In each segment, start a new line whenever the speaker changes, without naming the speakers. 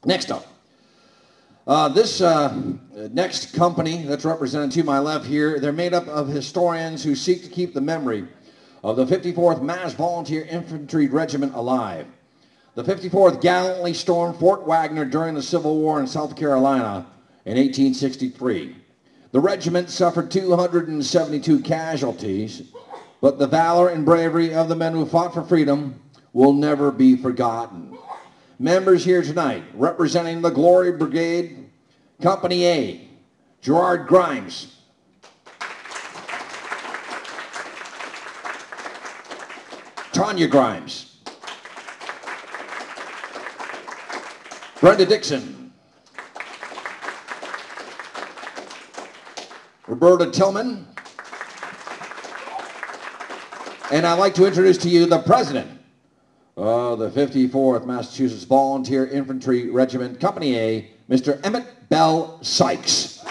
Next up, this next company that's represented to my left here, they're made up of historians who seek to keep the memory of the 54th Mass Volunteer Infantry Regiment alive. The 54th gallantly stormed Fort Wagner during the Civil War in South Carolina in 1863. The regiment suffered 272 casualties, but the valor and bravery of the men who fought for freedom will never be forgotten. Members here tonight, representing the Glory Brigade, Company A, Gerard Grimes. Tanya Grimes. Brenda Dixon. Roberta Tillman. And I'd like to introduce to you the president of the 54th Massachusetts Volunteer Infantry Regiment, Company A, Mr. Emmett Bell Sykes.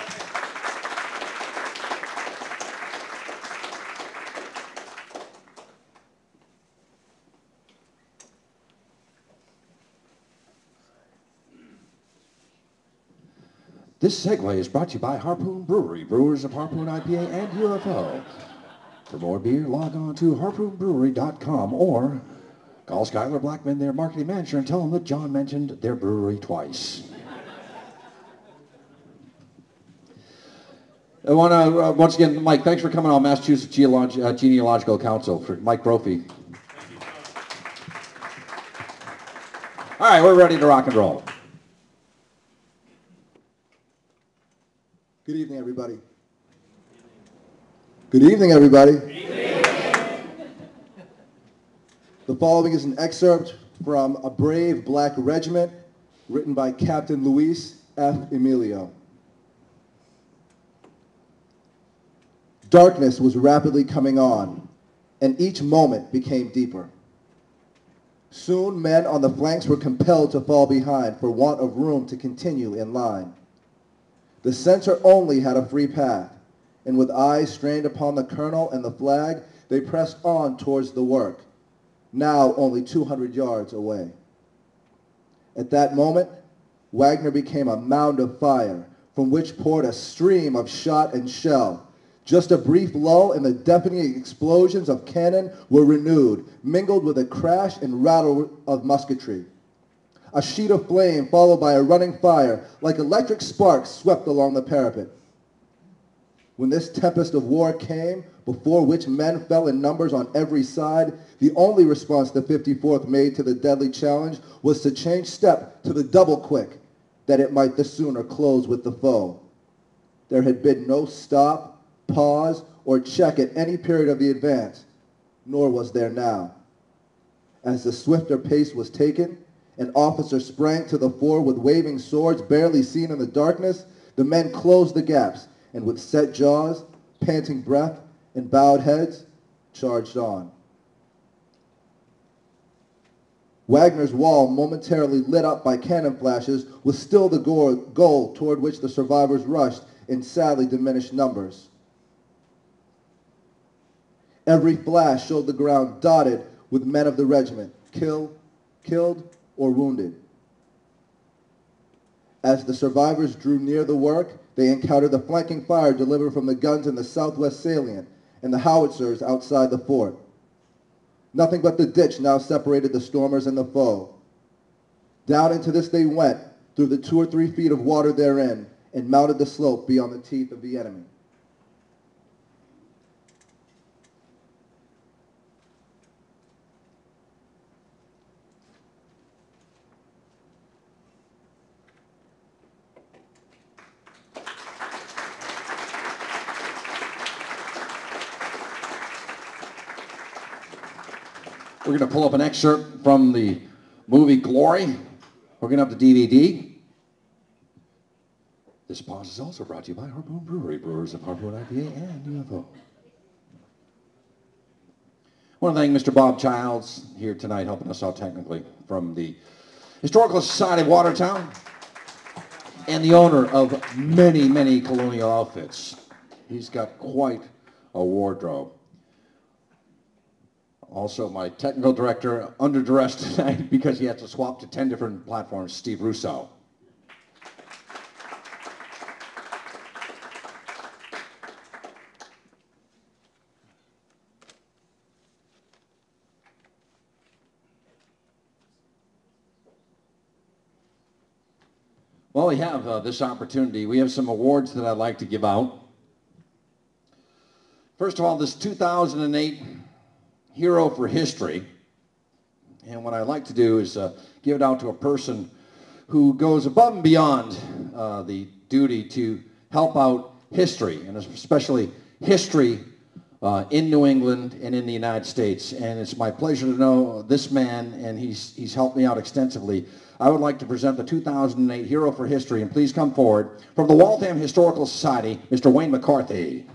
This segue is brought to you by Harpoon Brewery, brewers of Harpoon IPA and UFO. For more beer, log on to harpoonbrewery.com or call Skylar Blackman, their marketing manager, and tell them that John mentioned their brewery twice. I want to, once again, Mike, thanks for coming on Massachusetts Genealogical Council, for Mike Brophy. All right, we're ready to rock and roll.
Good evening, everybody. Good evening, everybody. Good evening. The following is an excerpt from A Brave Black Regiment, written by Captain Luis F. Emilio. Darkness was rapidly coming on, and each moment became deeper. Soon, men on the flanks were compelled to fall behind for want of room to continue in line. The center only had a free path, and with eyes strained upon the colonel and the flag, they pressed on towards the work, now only 200 yards away. At that moment, Wagner became a mound of fire, from which poured a stream of shot and shell. Just a brief lull, and the deafening explosions of cannon were renewed, mingled with a crash and rattle of musketry. A sheet of flame followed by a running fire, like electric sparks, swept along the parapet. When this tempest of war came, before which men fell in numbers on every side, the only response the 54th made to the deadly challenge was to change step to the double quick, that it might the sooner close with the foe. There had been no stop, pause, or check at any period of the advance, nor was there now. As the swifter pace was taken, an officer sprang to the fore with waving swords barely seen in the darkness. The men closed the gaps, and with set jaws, panting breath, and bowed heads, charged on. Wagner's wall, momentarily lit up by cannon flashes, was still the goal toward which the survivors rushed in sadly diminished numbers. Every flash showed the ground dotted with men of the regiment, killed, or wounded. As the survivors drew near the work, they encountered the flanking fire delivered from the guns in the southwest salient and the howitzers outside the fort. Nothing but the ditch now separated the stormers and the foe. Down into this they went, through the 2 or 3 feet of water therein, and mounted the slope beyond the teeth of the enemy.
We're going to pull up an excerpt from the movie Glory. We're going to have the DVD. This pause is also brought to you by Harpoon Brewery, brewers of Harpoon IPA and UFO. I want to thank Mr. Bob Childs here tonight, helping us out technically, from the Historical Society of Watertown, and the owner of many, many colonial outfits. He's got quite a wardrobe. Also, my technical director, under duress tonight because he had to swap to 10 different platforms, Steve Russo. Well, we have this opportunity. We have some awards that I'd like to give out. First of all, this 2008 Hero for History. And what I'd like to do is give it out to a person who goes above and beyond the duty to help out history, and especially history in New England and in the United States. And it's my pleasure to know this man, and he's helped me out extensively. I would like to present the 2008 Hero for History, and please come forward from the Waltham Historical Society, Mr. Wayne McCarthy.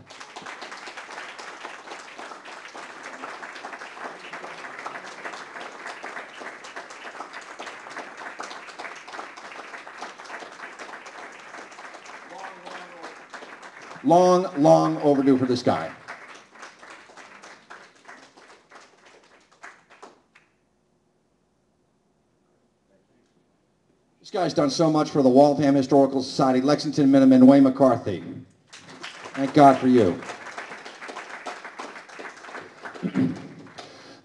Long overdue for this guy. This guy's done so much for the Waltham Historical Society, Lexington Minutemen, Wayne McCarthy. Thank God for you.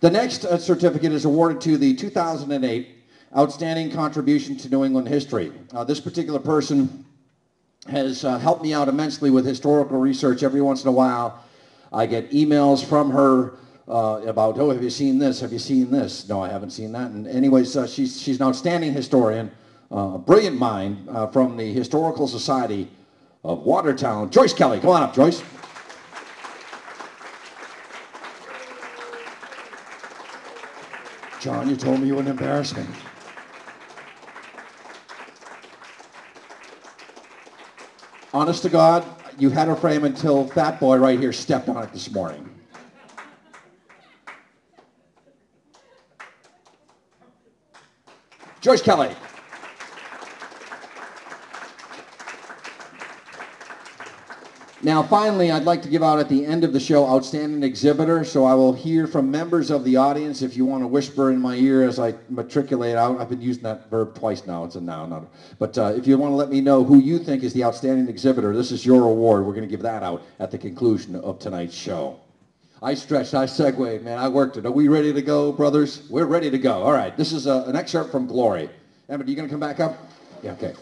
The next certificate is awarded to the 2008 Outstanding Contribution to New England History. This particular person has helped me out immensely with historical research. Every once in a while, I get emails from her about, oh, have you seen this? Have you seen this? No, I haven't seen that. And anyways, she's an outstanding historian, a brilliant mind from the Historical Society of Watertown. Joyce Kelly, come on up, Joyce. John, you told me you wouldn't embarrass me. Honest to God, you had a frame until Fat Boy right here stepped on it this morning. Joyce Kelly. Now, finally, I'd like to give out at the end of the show Outstanding Exhibitor, so I will hear from members of the audience if you want to whisper in my ear as I matriculate out. I've been using that verb twice now. It's a noun. Not a, but if you want to let me know who you think is the Outstanding Exhibitor, this is your award. We're going to give that out at the conclusion of tonight's show. I stretched, I segued, man. I worked it. Are we ready to go, brothers? We're ready to go. All right. This is an excerpt from Glory. Emmett, are you going to come back up? Yeah, okay.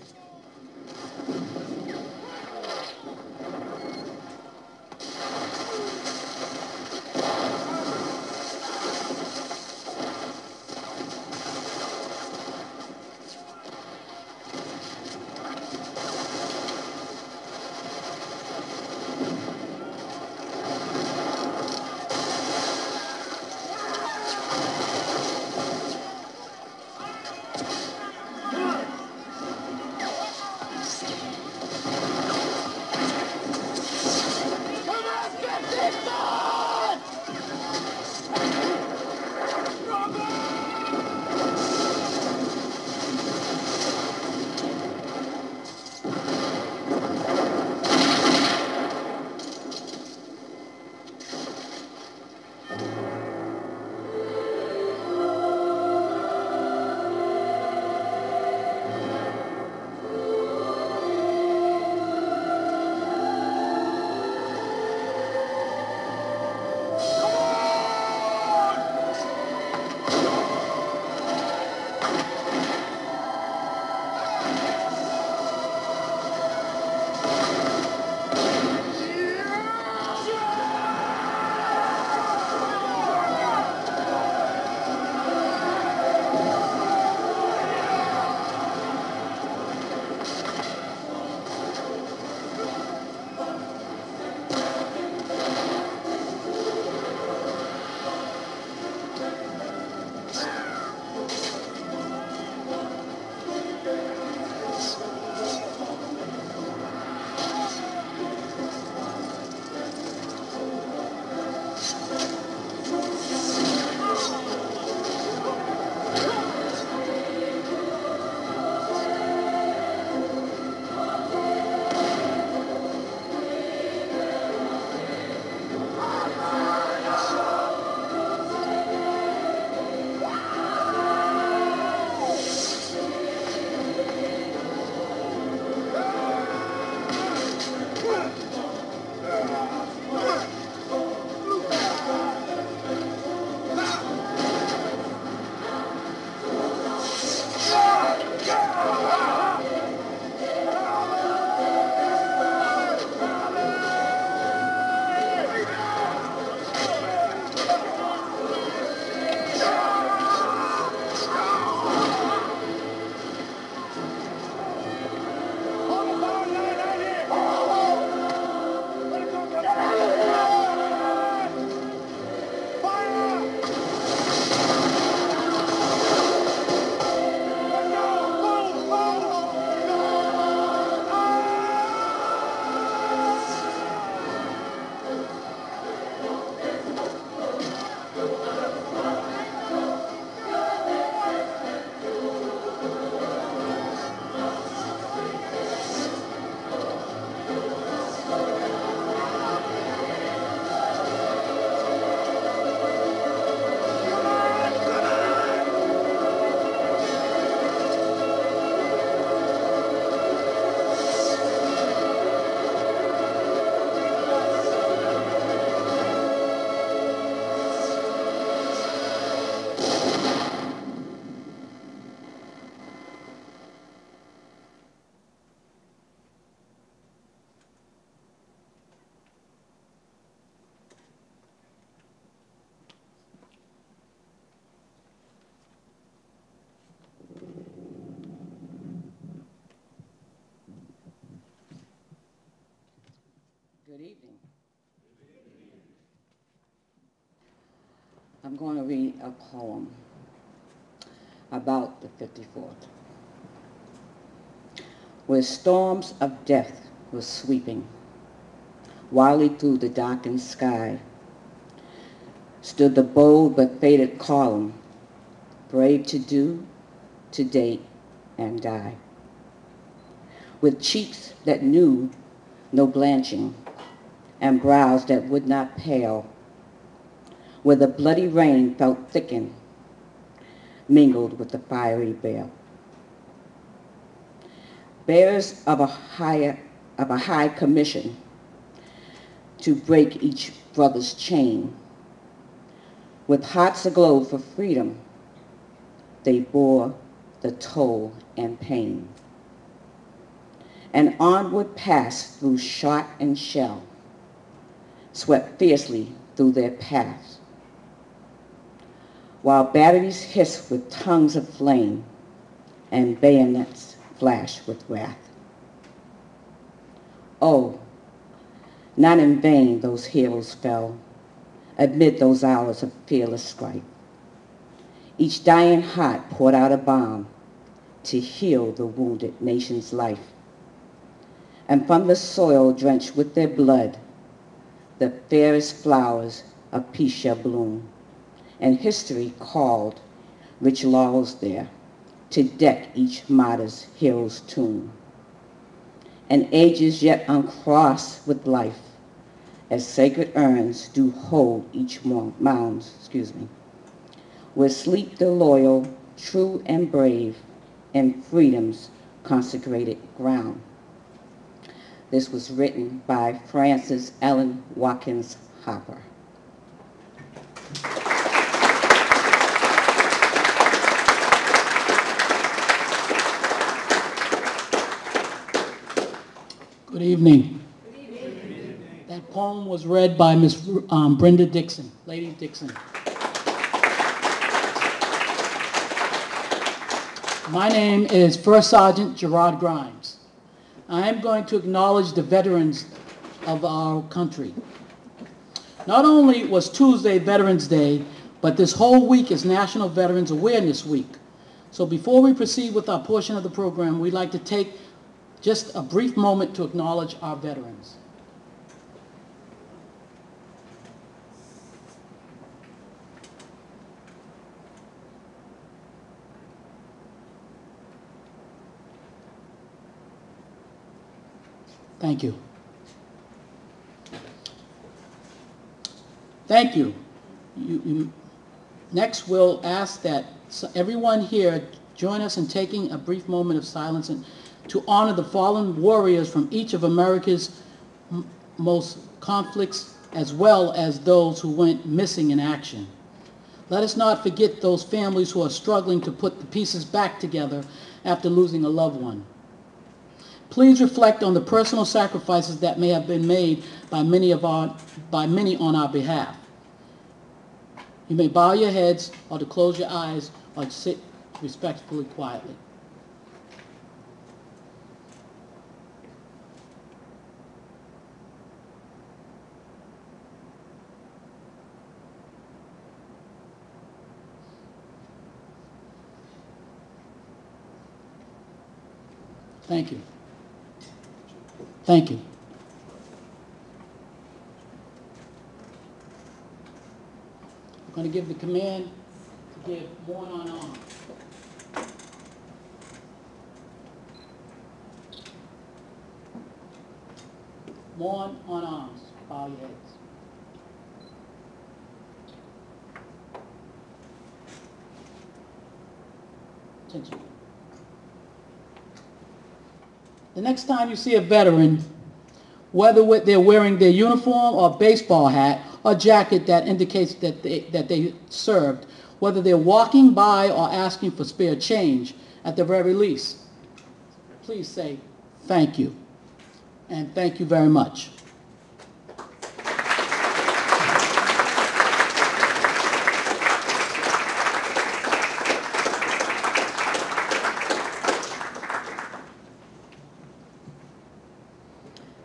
I'm going to read a poem about the 54th. Where storms of death were sweeping wildly through the darkened sky, stood the bold but faded column, brave to do, to date, and die. With cheeks that knew no blanching, and brows that would not pale, where the bloody rain felt thicken, mingled with the fiery bale. Bearers of a high commission to break each brother's chain, with hearts aglow for freedom, they bore the toll and pain. And onward passed through shot and shell, swept fiercely through their paths, while batteries hissed with tongues of flame and bayonets flashed with wrath. Oh, not in vain those heroes fell amid those hours of fearless strife. Each dying heart poured out a balm to heal the wounded nation's life. And from the soil drenched with their blood, the fairest flowers of peace shall bloom, and history called rich laurels there to deck each martyr's hero's tomb. And ages yet uncrossed with life, as sacred urns do hold each mound, where sleep the loyal, true and brave, in freedom's consecrated ground. This was written by Frances Ellen Watkins Hopper.
Good evening. That poem was read by Miss Brenda Dixon, Lady Dixon. My name is First Sergeant Gerard Grimes. I am going to acknowledge the veterans of our country. Not only was Tuesday Veterans Day, but this whole week is National Veterans Awareness Week. So before we proceed with our portion of the program, we'd like to take just a brief moment to acknowledge our veterans. Thank you. Thank you. Next, we'll ask that everyone here join us in taking a brief moment of silence and to honor the fallen warriors from each of America's most conflicts, as well as those who went missing in action. Let us not forget those families who are struggling to put the pieces back together after losing a loved one. Please reflect on the personal sacrifices that may have been made by many on our behalf. You may bow your heads or to close your eyes or sit respectfully quietly. Thank you. Thank you. I'm going to give the command to give one on arm. One on arms. Bow your heads. Attention. The next time you see a veteran, whether they're wearing their uniform or baseball hat or jacket that indicates that they served, whether they're walking by or asking for spare change, at the very least, please say thank you and thank you very much.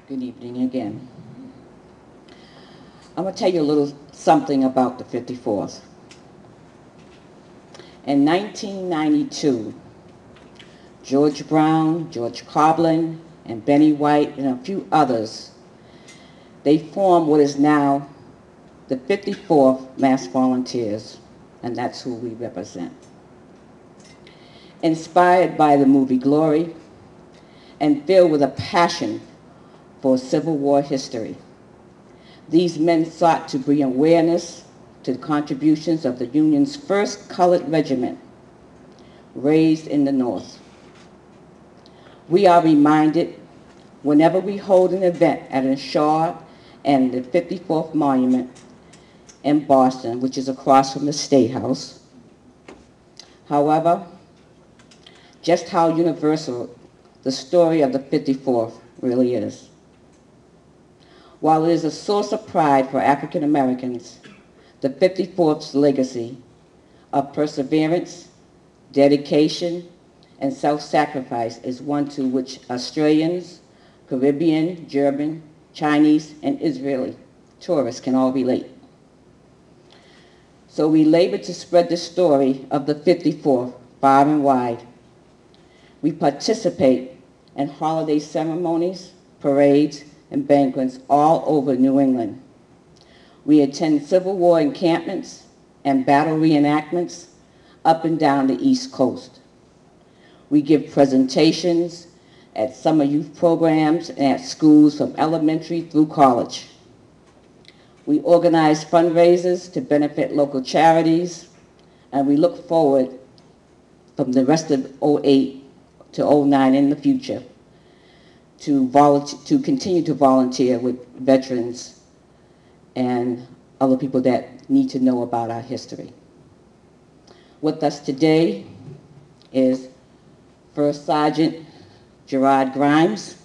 Good evening again. I'm going to tell you a little something about the 54th. In 1992, George Brown, George Coblin, and Benny White, and a few others, they formed what is now the 54th Mass Volunteers, and that's who we represent. Inspired by the movie Glory and filled with a passion for Civil War history, these men sought to bring awareness to the contributions of the Union's first colored regiment, raised in the North. We are reminded whenever we hold an event at Shaw and the 54th Monument in Boston, which is across from the State House. However, just how universal the story of the 54th really is. While it is a source of pride for African Americans, the 54th's legacy of perseverance, dedication, and self-sacrifice is one to which Australians, Caribbean, German, Chinese, and Israeli tourists can all relate. So we labor to spread the story of the 54th far and wide. We participate in holiday ceremonies, parades, and banquets all over New England. We attend Civil War encampments and battle reenactments up and down the East Coast. We give presentations at summer youth programs and at schools from elementary through college. We organize fundraisers to benefit local charities, and we look forward from the rest of '08 to '09 in the future to continue to volunteer with veterans and other people that need to know about our history. With us today is First Sergeant Gerard Grimes,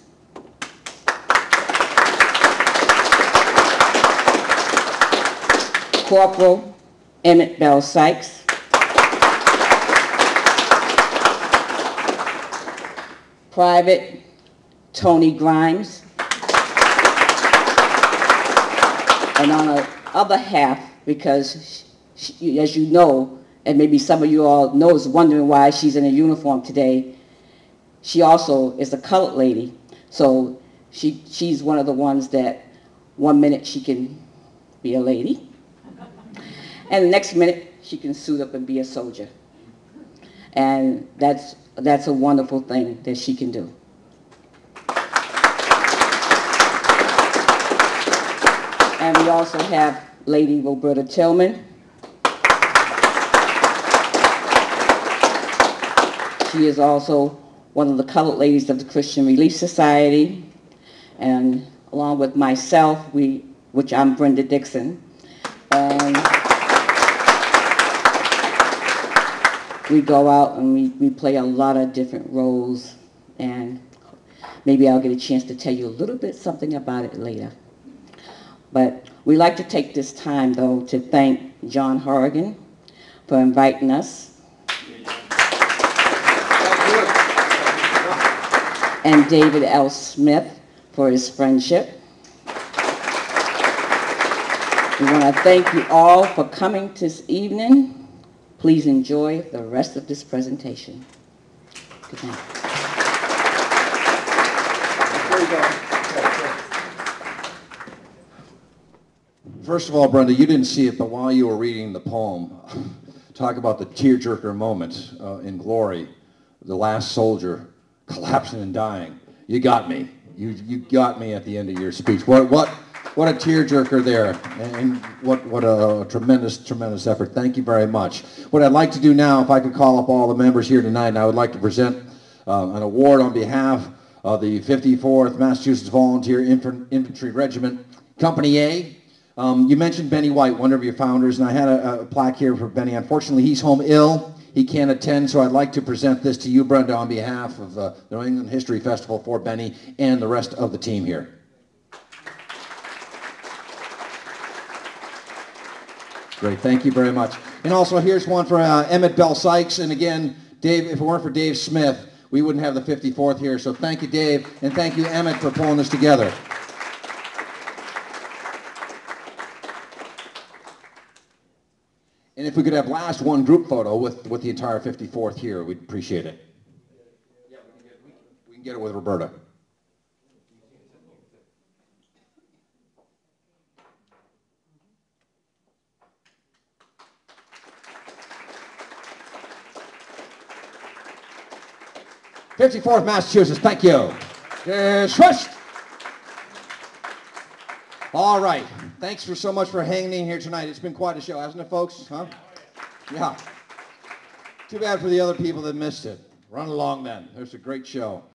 Corporal Emmett Bell Sykes, Private Tony Grimes, and on the other half, because she, as you know, and maybe some of you all know, is wondering why she's in a uniform today, she also is a colored lady. So she's one of the ones that one minute she can be a lady, and the next minute she can suit up and be a soldier. And that's a wonderful thing that she can do. And we also have Lady Roberta Tillman. She is also one of the colored ladies of the Christian Relief Society. And along with myself, which I'm Brenda Dixon. And we go out and we play a lot of different roles. And maybe I'll get a chance to tell you a little bit something about it later. But we like to take this time, though, to thank John Horrigan for inviting us. And David L. Smith for his friendship. We want to thank you all for coming this evening. Please enjoy the rest of this presentation. Good night.
First of all, Brenda, you didn't see it, but while you were reading the poem, talk about the tearjerker moment in Glory, the last soldier collapsing and dying. You got me. You got me at the end of your speech. What a tearjerker there, and what a tremendous effort. Thank you very much. What I'd like to do now, if I could call up all the members here tonight, and I would like to present an award on behalf of the 54th Massachusetts Volunteer Infantry Regiment, Company A. You mentioned Benny White, one of your founders, and I had a plaque here for Benny. Unfortunately, he's home ill. He can't attend, so I'd like to present this to you, Brenda, on behalf of the New England History Festival for Benny and the rest of the team here. Great, thank you very much. And also here's one for Emmett Bell Sykes. And again, Dave, if it weren't for Dave Smith, we wouldn't have the 54th here. So thank you, Dave, and thank you, Emmett, for pulling this together. And if we could have last one group photo with the entire 54th here, we'd appreciate it. Yeah, we can get it with Roberta. '54th Massachusetts, thank you. Shush! All right, thanks for so much for hanging in here tonight. It's been quite a show, hasn't it, folks? Huh? Yeah. Too bad for the other people that missed it. Run along then. There's a great show.